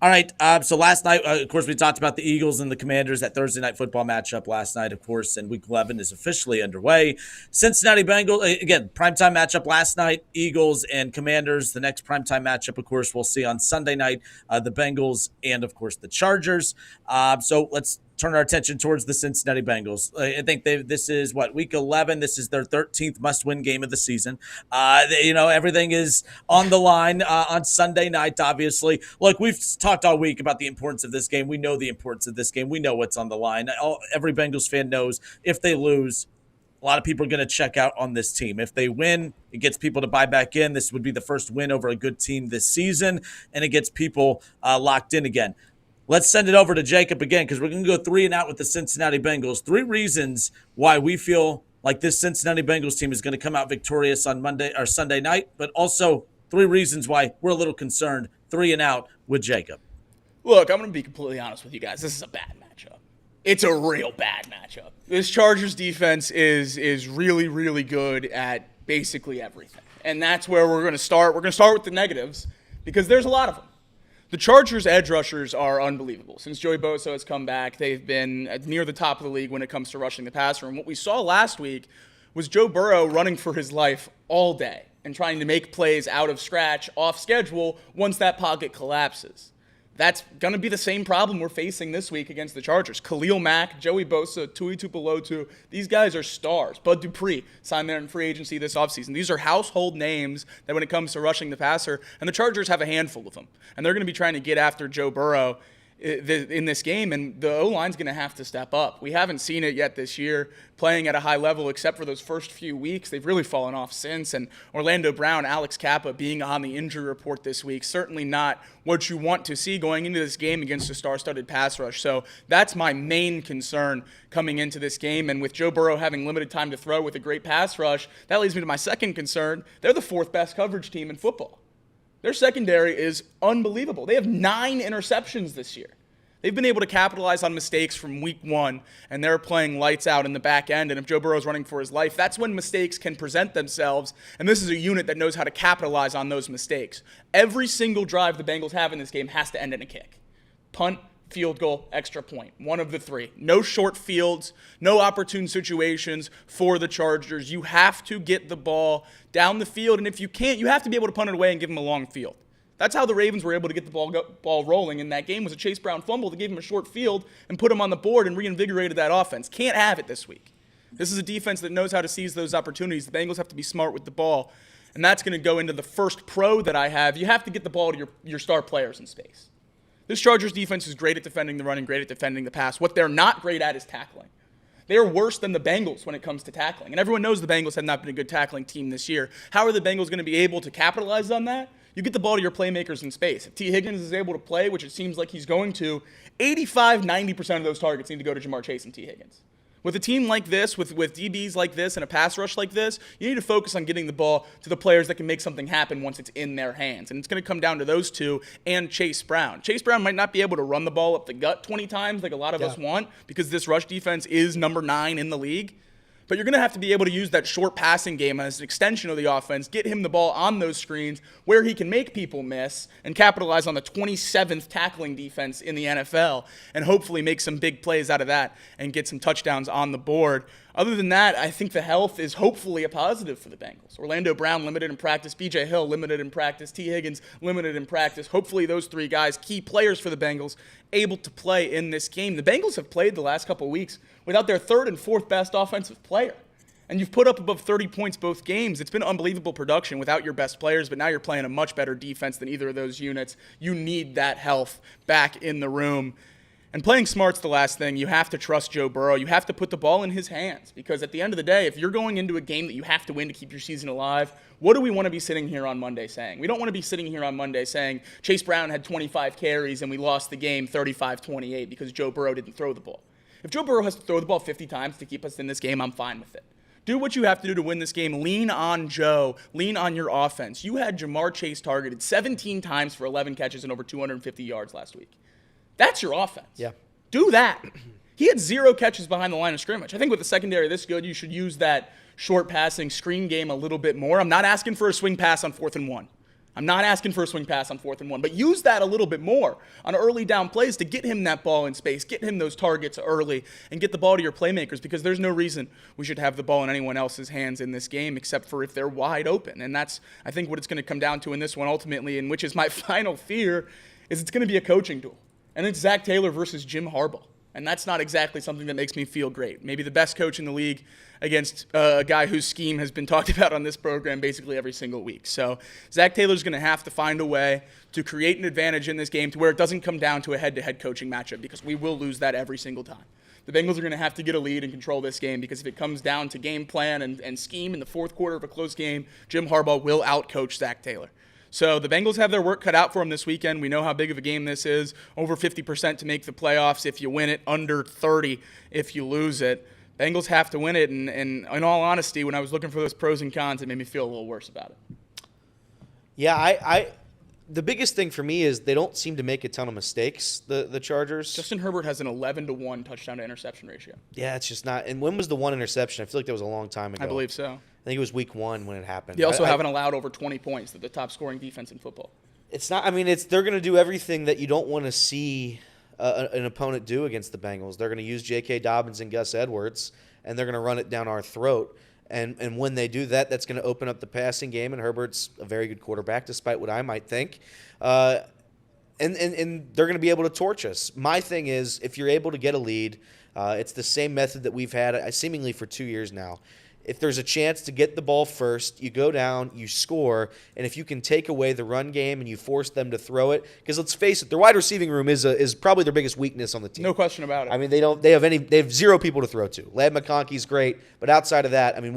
All right. So last night, of course, we talked about the Eagles and the Commanders, that Thursday night football matchup last night, of course, and Week 11 is officially underway. Cincinnati Bengals, again, primetime matchup last night, Eagles and Commanders. The next primetime matchup, of course, we'll see on Sunday night, the Bengals and, of course, the Chargers. So let's turn our attention towards the Cincinnati Bengals. I think this is week 11. This is their 13th must-win game of the season. Everything is on the line on Sunday night, obviously. Look, we've talked all week about the importance of this game. We know the importance of this game. We know what's on the line. Every Bengals fan knows if they lose, a lot of people are going to check out on this team. If they win, it gets people to buy back in. This would be the first win over a good team this season, and it gets people locked in again. Let's send it over to Jacob again because we're going to go 3 and out with the Cincinnati Bengals. 3 reasons why we feel like this Cincinnati Bengals team is going to come out victorious on Monday or Sunday night, but also 3 reasons why we're a little concerned. 3 and out with Jacob. Look, I'm going to be completely honest with you guys. This is a bad matchup. It's a real bad matchup. This Chargers defense is really, really good at basically everything. And that's where we're going to start. We're going to start with the negatives because there's a lot of them. The Chargers' edge rushers are unbelievable. Since Joey Bosa has come back, they've been near the top of the league when it comes to rushing the passer. And what we saw last week was Joe Burrow running for his life all day and trying to make plays out of scratch, off schedule, once that pocket collapses. That's going to be the same problem we're facing this week against the Chargers. Khalil Mack, Joey Bosa, Tui Tuipulotu, these guys are stars. Bud Dupree signed there in free agency this offseason. These are household names that when it comes to rushing the passer, and the Chargers have a handful of them. And they're going to be trying to get after Joe Burrow in this game, and the O-line's going to have to step up. We haven't seen it yet this year playing at a high level except for those first few weeks. They've really fallen off since, and Orlando Brown, Alex Kappa being on the injury report this week, certainly not what you want to see going into this game against a star-studded pass rush. So that's my main concern coming into this game, and with Joe Burrow having limited time to throw with a great pass rush, that leads me to my second concern. They're the 4th best coverage team in football. Their secondary is unbelievable. They have 9 interceptions this year. They've been able to capitalize on mistakes from week 1, and they're playing lights out in the back end. And if Joe Burrow's running for his life, that's when mistakes can present themselves. And this is a unit that knows how to capitalize on those mistakes. Every single drive the Bengals have in this game has to end in a kick. Punt, field goal, extra point. One of the 3. No short fields, no opportune situations for the Chargers. You have to get the ball down the field, and if you can't, you have to be able to punt it away and give them a long field. That's how the Ravens were able to get the ball rolling in that game, was a Chase Brown fumble that gave him a short field and put him on the board and reinvigorated that offense. Can't have it this week. This is a defense that knows how to seize those opportunities. The Bengals have to be smart with the ball, and that's going to go into the first pro that I have. You have to get the ball to your star players in space. This Chargers defense is great at defending the run and great at defending the pass. What they're not great at is tackling. They are worse than the Bengals when it comes to tackling. And everyone knows the Bengals have not been a good tackling team this year. How are the Bengals going to be able to capitalize on that? You get the ball to your playmakers in space. If T. Higgins is able to play, which it seems like he's going to, 85-90% of those targets need to go to Jamar Chase and T. Higgins. With a team like this, with DBs like this and a pass rush like this, you need to focus on getting the ball to the players that can make something happen once it's in their hands. And it's going to come down to those two and Chase Brown. Chase Brown might not be able to run the ball up the gut 20 times like a lot of us want because this rush defense is number 9 in the league. But you're going to have to be able to use that short passing game as an extension of the offense, get him the ball on those screens where he can make people miss and capitalize on the 27th tackling defense in the NFL and hopefully make some big plays out of that and get some touchdowns on the board. Other than that, I think the health is hopefully a positive for the Bengals. Orlando Brown limited in practice, B.J. Hill limited in practice, T. Higgins limited in practice. Hopefully those 3 guys, key players for the Bengals, able to play in this game. The Bengals have played the last couple of weeks without their 3rd and 4th best offensive player. And you've put up above 30 points both games. It's been unbelievable production without your best players, but now you're playing a much better defense than either of those units. You need that health back in the room. And playing smart's the last thing. You have to trust Joe Burrow. You have to put the ball in his hands because at the end of the day, if you're going into a game that you have to win to keep your season alive, what do we want to be sitting here on Monday saying? We don't want to be sitting here on Monday saying Chase Brown had 25 carries and we lost the game 35-28 because Joe Burrow didn't throw the ball. If Joe Burrow has to throw the ball 50 times to keep us in this game, I'm fine with it. Do what you have to do to win this game. Lean on Joe. Lean on your offense. You had Jamar Chase targeted 17 times for 11 catches and over 250 yards last week. That's your offense. Yeah. Do that. He had 0 catches behind the line of scrimmage. I think with the secondary this good, you should use that short passing screen game a little bit more. I'm not asking for a swing pass on 4th and 1. I'm not asking for a swing pass on 4th and 1, but use that a little bit more on early down plays to get him that ball in space, get him those targets early, and get the ball to your playmakers, because there's no reason we should have the ball in anyone else's hands in this game except for if they're wide open. And that's, I think, what it's going to come down to in this one ultimately, and which is my final fear, is it's going to be a coaching duel. And it's Zach Taylor versus Jim Harbaugh. And that's not exactly something that makes me feel great. Maybe the best coach in the league against a guy whose scheme has been talked about on this program basically every single week. So Zach Taylor's going to have to find a way to create an advantage in this game to where it doesn't come down to a head-to-head coaching matchup, because we will lose that every single time. The Bengals are going to have to get a lead and control this game, because if it comes down to game plan and scheme in the fourth quarter of a close game, Jim Harbaugh will outcoach Zach Taylor. So the Bengals have their work cut out for them this weekend. We know how big of a game this is. Over 50% to make the playoffs if you win it, under 30 if you lose it. Bengals have to win it, and in all honesty, when I was looking for those pros and cons, it made me feel a little worse about it. Yeah, the biggest thing for me is they don't seem to make a ton of mistakes, the Chargers. Justin Herbert has an 11-to-1 touchdown to interception ratio. Yeah, it's just not. And when was the one interception? I feel like that was a long time ago. I believe so. I think it was week 1 when it happened. They also haven't allowed over 20 points. They're the top scoring defense in football. It's not. I mean, they're going to do everything that you don't want to see an opponent do against the Bengals. They're going to use J.K. Dobbins and Gus Edwards, and they're going to run it down our throat. And when they do that, that's going to open up the passing game. And Herbert's a very good quarterback, despite what I might think. And they're going to be able to torch us. My thing is, if you're able to get a lead, it's the same method that we've had seemingly for 2 years now. If there's a chance to get the ball first, you go down, you score, and if you can take away the run game and you force them to throw it, because let's face it, their wide receiving room is probably their biggest weakness on the team. No question about it. I mean, they have 0 people to throw to. Ladd McConkey's great, but outside of that, I mean,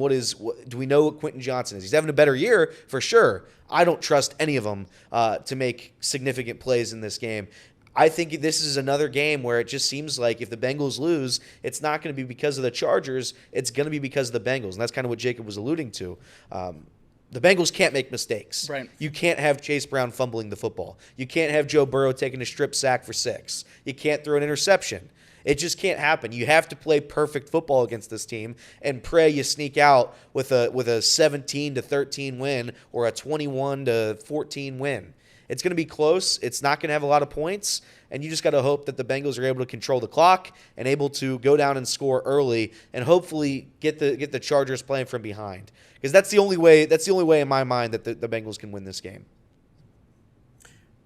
do we know what Quentin Johnson is? He's having a better year for sure. I don't trust any of them to make significant plays in this game. I think this is another game where it just seems like if the Bengals lose, it's not going to be because of the Chargers. It's going to be because of the Bengals, and that's kind of what Jacob was alluding to. The Bengals can't make mistakes. Right. You can't have Chase Brown fumbling the football. You can't have Joe Burrow taking a strip sack for 6. You can't throw an interception. It just can't happen. You have to play perfect football against this team and pray you sneak out with a 17-13 win or a 21-14 win. It's going to be close. It's not going to have a lot of points, and you just got to hope that the Bengals are able to control the clock and able to go down and score early, and hopefully get the Chargers playing from behind, because that's the only way. That's the only way in my mind that the Bengals can win this game.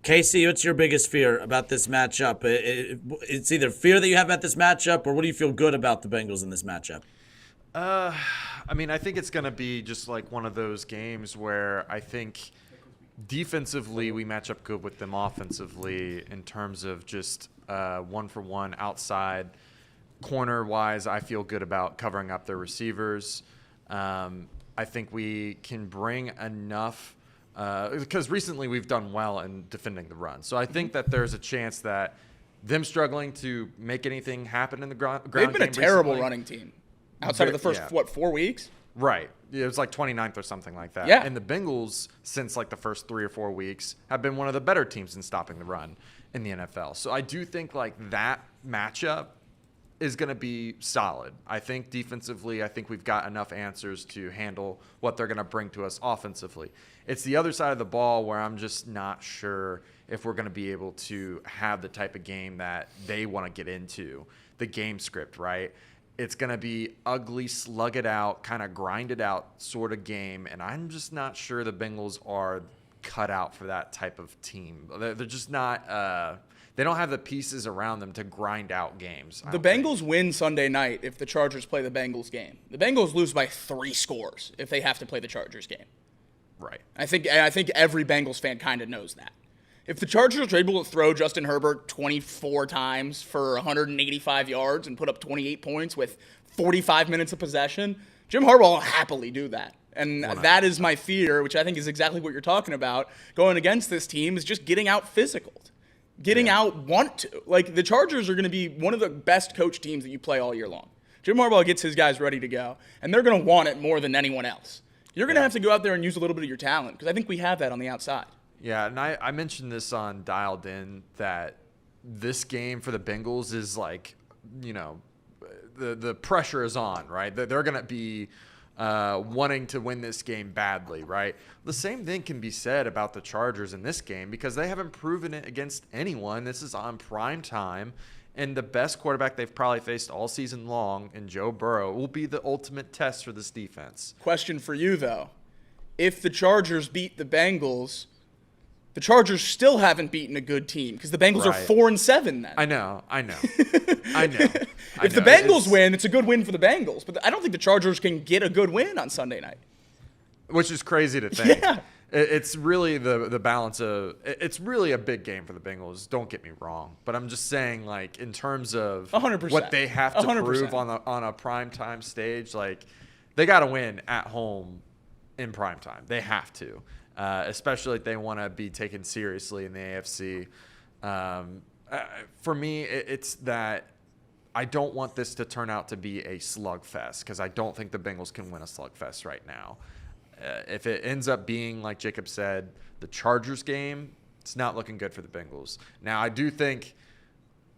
Casey, what's your biggest fear about this matchup? It's either fear that you have about this matchup, or what do you feel good about the Bengals in this matchup? I mean, I think it's going to be just like one of those games where I think defensively we match up good with them offensively in terms of just 1-for-1 outside. Corner-wise, I feel good about covering up their receivers. I think we can bring enough because recently we've done well in defending the run. So I think that there's a chance that them struggling to make anything happen in the ground They've been game a terrible recently, running team outside of the first, 4 weeks? Right. It was like 29th or something like that. Yeah. And the Bengals, since like the first 3 or 4 weeks, have been one of the better teams in stopping the run in the NFL. So I do think like that matchup is going to be solid. I think defensively, I think we've got enough answers to handle what they're going to bring to us offensively. It's the other side of the ball where I'm just not sure if we're going to be able to have the type of game that they want to get into, the game script, right? It's going to be ugly, slug it out, kind of grind it out sort of game, and I'm just not sure the Bengals are cut out for that type of team. They're just not they don't have the pieces around them to grind out games. The Bengals win Sunday night if the Chargers play the Bengals game. The Bengals lose by 3 scores if they have to play the Chargers game. Right. I think every Bengals fan kind of knows that. If the Chargers are able to throw Justin Herbert 24 times for 185 yards and put up 28 points with 45 minutes of possession, Jim Harbaugh will happily do that. And that is my fear, which I think is exactly what you're talking about, going against this team, is just getting out physical. Getting out want to. Like, the Chargers are going to be one of the best coach teams that you play all year long. Jim Harbaugh gets his guys ready to go, and they're going to want it more than anyone else. You're going to have to go out there and use a little bit of your talent, because I think we have that on the outside. Yeah, and I mentioned this on Dialed In that this game for the Bengals is like, you know, the pressure is on, right? They're going to be wanting to win this game badly, right? The same thing can be said about the Chargers in this game because they haven't proven it against anyone. This is on prime time, and the best quarterback they've probably faced all season long in Joe Burrow will be the ultimate test for this defense. Question for you, though. If the Chargers beat the Bengals, the Chargers still haven't beaten a good team because the Bengals are 4-7 then. I know. If the Bengals win, it's a good win for the Bengals. But I don't think the Chargers can get a good win on Sunday night. Which is crazy to think. Yeah. It's really the balance of – it's really a big game for the Bengals. Don't get me wrong. But I'm just saying, like, in terms of 100%. what they have to 100%. prove on a primetime stage, like, they got to win at home in primetime. They have to. Especially if they want to be taken seriously in the AFC. For me, it's that I don't want this to turn out to be a slugfest because I don't think the Bengals can win a slugfest right now. If it ends up being, like Jacob said, the Chargers game, it's not looking good for the Bengals. Now, I do think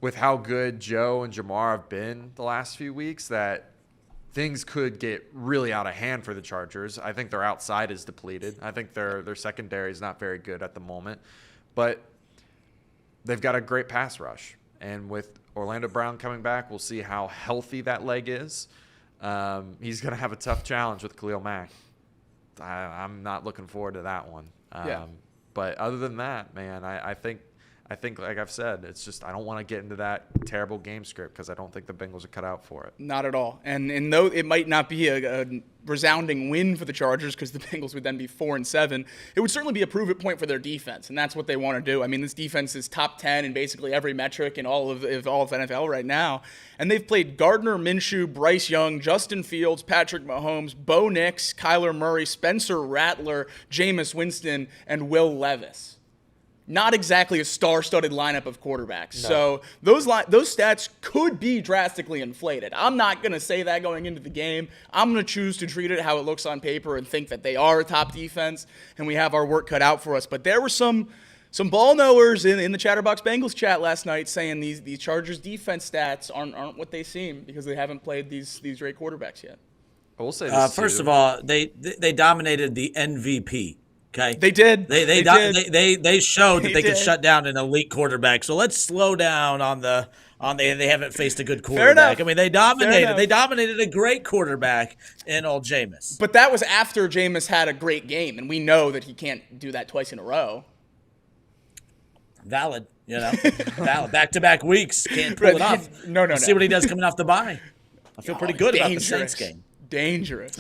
with how good Joe and Jamar have been the last few weeks that things could get really out of hand for the Chargers. I think their outside is depleted. I think their secondary is not very good at the moment. But they've got a great pass rush. And with Orlando Brown coming back, we'll see how healthy that leg is. He's going to have a tough challenge with Khalil Mack. I'm not looking forward to that one. But other than that, man, I think, like I've said, it's just I don't want to get into that terrible game script because I don't think the Bengals are cut out for it. Not at all. And though it might not be a resounding win for the Chargers because the Bengals would then be 4-7, it would certainly be a prove-it point for their defense, and that's what they want to do. I mean, this defense is top 10 in basically every metric in all of NFL right now, and they've played Gardner Minshew, Bryce Young, Justin Fields, Patrick Mahomes, Bo Nix, Kyler Murray, Spencer Rattler, Jameis Winston, and Will Levis. Not exactly a star-studded lineup of quarterbacks. No. So those stats could be drastically inflated. I'm not going to say that going into the game. I'm going to choose to treat it how it looks on paper and think that they are a top defense and we have our work cut out for us. But there were some ball knowers in the Chatterbox Bengals chat last night saying these Chargers defense stats aren't what they seem because they haven't played these great quarterbacks yet. I will say this first of all, they dominated the MVP. Okay, they did. They showed that they could shut down an elite quarterback. So let's slow down on they haven't faced a good quarterback. I mean, they dominated a great quarterback in old Jameis. But that was after Jameis had a great game, and we know that he can't do that twice in a row. Valid, valid. Back-to-back weeks, can't pull it off. No. See what he does coming off the bye. I feel pretty good about the Saints game. Dangerous.